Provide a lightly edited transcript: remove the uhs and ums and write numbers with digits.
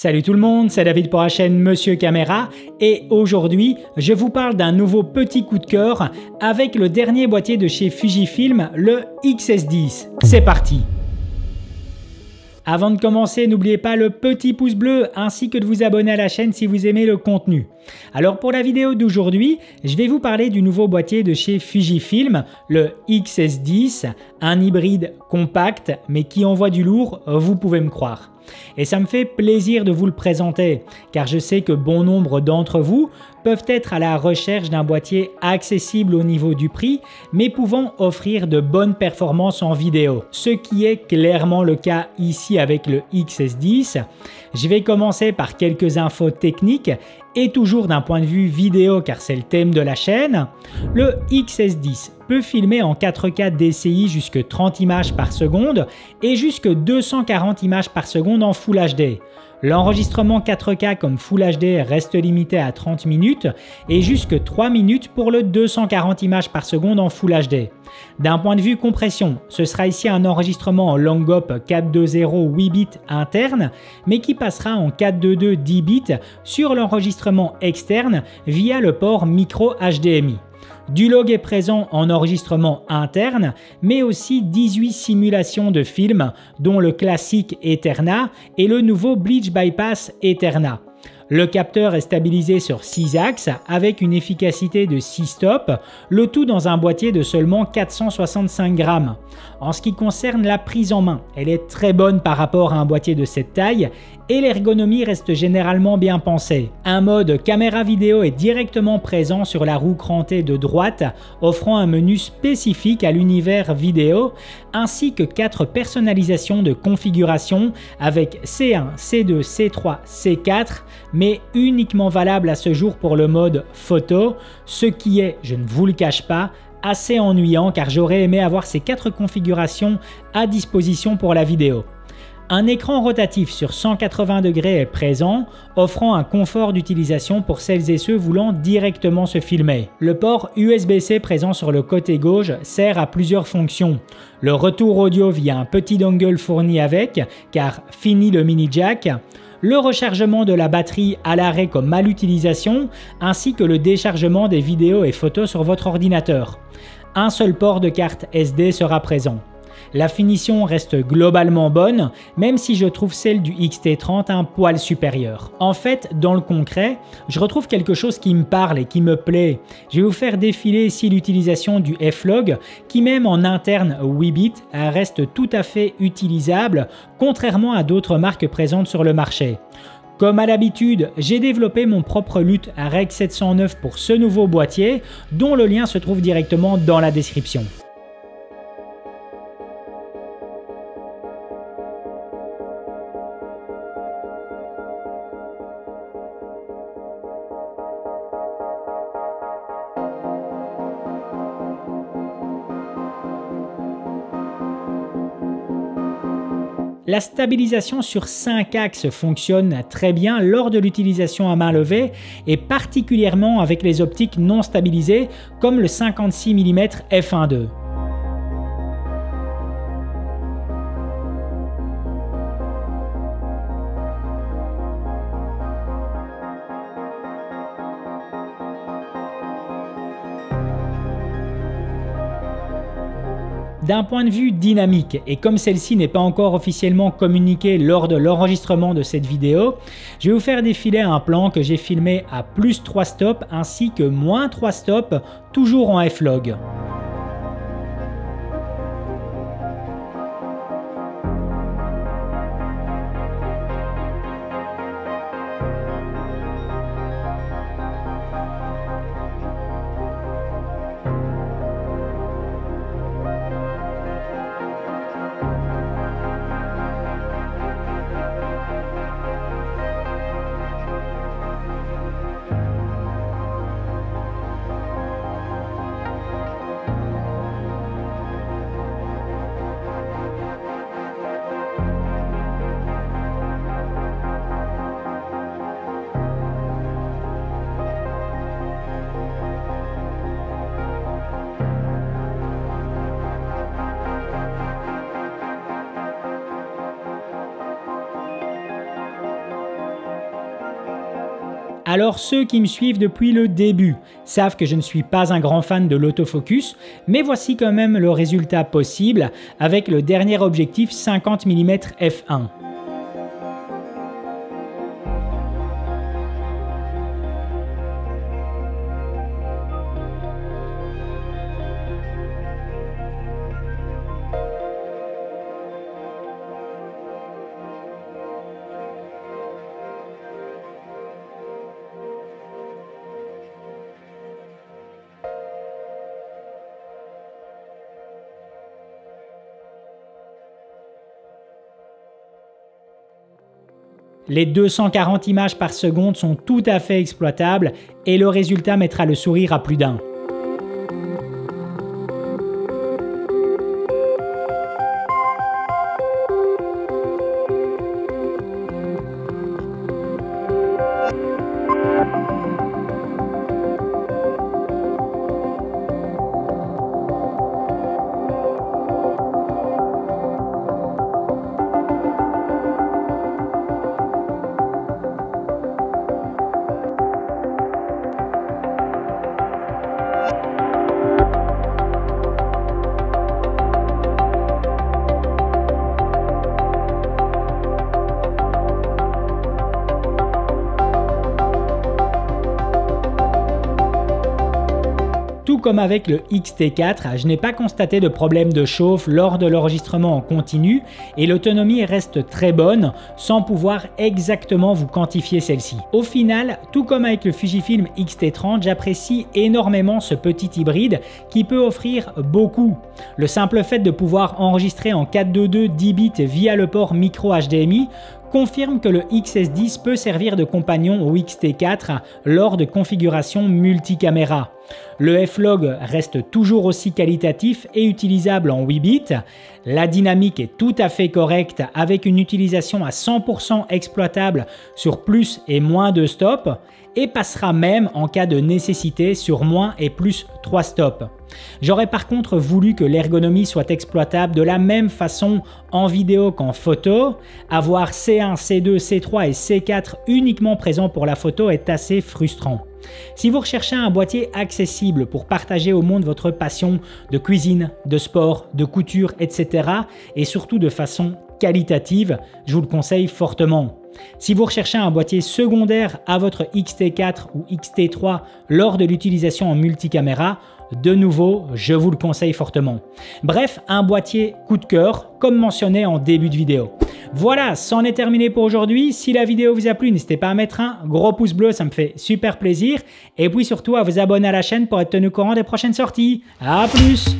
Salut tout le monde, c'est David pour la chaîne Monsieur Caméra et aujourd'hui je vous parle d'un nouveau petit coup de cœur avec le dernier boîtier de chez Fujifilm, le XS10. C'est parti! Avant de commencer, n'oubliez pas le petit pouce bleu ainsi que de vous abonner à la chaîne si vous aimez le contenu. Alors pour la vidéo d'aujourd'hui, je vais vous parler du nouveau boîtier de chez Fujifilm, le XS10, un hybride compact mais qui envoie du lourd, vous pouvez me croire. Et ça me fait plaisir de vous le présenter, car je sais que bon nombre d'entre vous peuvent être à la recherche d'un boîtier accessible au niveau du prix, mais pouvant offrir de bonnes performances en vidéo. Ce qui est clairement le cas ici avec le XS10. Je vais commencer par quelques infos techniques et toujours d'un point de vue vidéo car c'est le thème de la chaîne. Le XS10 peut filmer en 4K DCI jusque 30 images par seconde et jusque 240 images par seconde en Full HD. L'enregistrement 4K comme Full HD reste limité à 30 minutes et jusque 3 minutes pour le 240 images par seconde en Full HD. D'un point de vue compression, ce sera ici un enregistrement en Langop 420 8 bits interne, mais qui passera en 422 10 bits sur l'enregistrement externe via le port micro HDMI. Du log est présent en enregistrement interne, mais aussi 18 simulations de films, dont le classique Eterna et le nouveau Bleach Bypass Eterna. Le capteur est stabilisé sur 6 axes avec une efficacité de 6 stops, le tout dans un boîtier de seulement 465 grammes. En ce qui concerne la prise en main, elle est très bonne par rapport à un boîtier de cette taille et l'ergonomie reste généralement bien pensée. Un mode caméra vidéo est directement présent sur la roue crantée de droite, offrant un menu spécifique à l'univers vidéo, ainsi que 4 personnalisations de configuration avec C1, C2, C3, C4, mais uniquement valable à ce jour pour le mode photo, ce qui est, je ne vous le cache pas, assez ennuyant car j'aurais aimé avoir ces 4 configurations à disposition pour la vidéo. Un écran rotatif sur 180 degrés est présent, offrant un confort d'utilisation pour celles et ceux voulant directement se filmer. Le port USB-C présent sur le côté gauche sert à plusieurs fonctions. Le retour audio via un petit dongle fourni avec, car fini le mini jack. Le rechargement de la batterie à l'arrêt comme à l'utilisation, ainsi que le déchargement des vidéos et photos sur votre ordinateur. Un seul port de carte SD sera présent. La finition reste globalement bonne, même si je trouve celle du XT30 un poil supérieure. En fait, dans le concret, je retrouve quelque chose qui me parle et qui me plaît. Je vais vous faire défiler ici l'utilisation du F-Log, qui même en interne 8 bits reste tout à fait utilisable, contrairement à d'autres marques présentes sur le marché. Comme à l'habitude, j'ai développé mon propre LUT à Rec 709 pour ce nouveau boîtier, dont le lien se trouve directement dans la description. La stabilisation sur 5 axes fonctionne très bien lors de l'utilisation à main levée et particulièrement avec les optiques non stabilisées comme le 56 mm f1.2. D'un point de vue dynamique, et comme celle-ci n'est pas encore officiellement communiquée lors de l'enregistrement de cette vidéo, je vais vous faire défiler un plan que j'ai filmé à plus 3 stops ainsi que moins 3 stops, toujours en F-Log. Alors ceux qui me suivent depuis le début savent que je ne suis pas un grand fan de l'autofocus, mais voici quand même le résultat possible avec le dernier objectif 50 mm f1. Les 240 images par seconde sont tout à fait exploitables et le résultat mettra le sourire à plus d'un. Tout comme avec le X-T4, je n'ai pas constaté de problème de chauffe lors de l'enregistrement en continu et l'autonomie reste très bonne sans pouvoir exactement vous quantifier celle-ci. Au final, tout comme avec le Fujifilm X-T30, j'apprécie énormément ce petit hybride qui peut offrir beaucoup. Le simple fait de pouvoir enregistrer en 4.2.2 10 bits via le port micro HDMI confirme que le XS10 peut servir de compagnon au X-T4 lors de configurations multicaméra. Le F-Log reste toujours aussi qualitatif et utilisable en 8 bits. La dynamique est tout à fait correcte avec une utilisation à 100% exploitable sur plus et moins de stops et passera même en cas de nécessité sur moins et plus 3 stops. J'aurais par contre voulu que l'ergonomie soit exploitable de la même façon en vidéo qu'en photo. Avoir C1, C2, C3 et C4 uniquement présents pour la photo est assez frustrant. Si vous recherchez un boîtier accessible pour partager au monde votre passion de cuisine, de sport, de couture, etc. et surtout de façon qualitative, je vous le conseille fortement. Si vous recherchez un boîtier secondaire à votre X-T4 ou X-T3 lors de l'utilisation en multicaméra, de nouveau, je vous le conseille fortement. Bref, un boîtier coup de cœur, comme mentionné en début de vidéo. Voilà, c'en est terminé pour aujourd'hui. Si la vidéo vous a plu, n'hésitez pas à mettre un gros pouce bleu, ça me fait super plaisir. Et puis surtout à vous abonner à la chaîne pour être tenu au courant des prochaines sorties. À plus!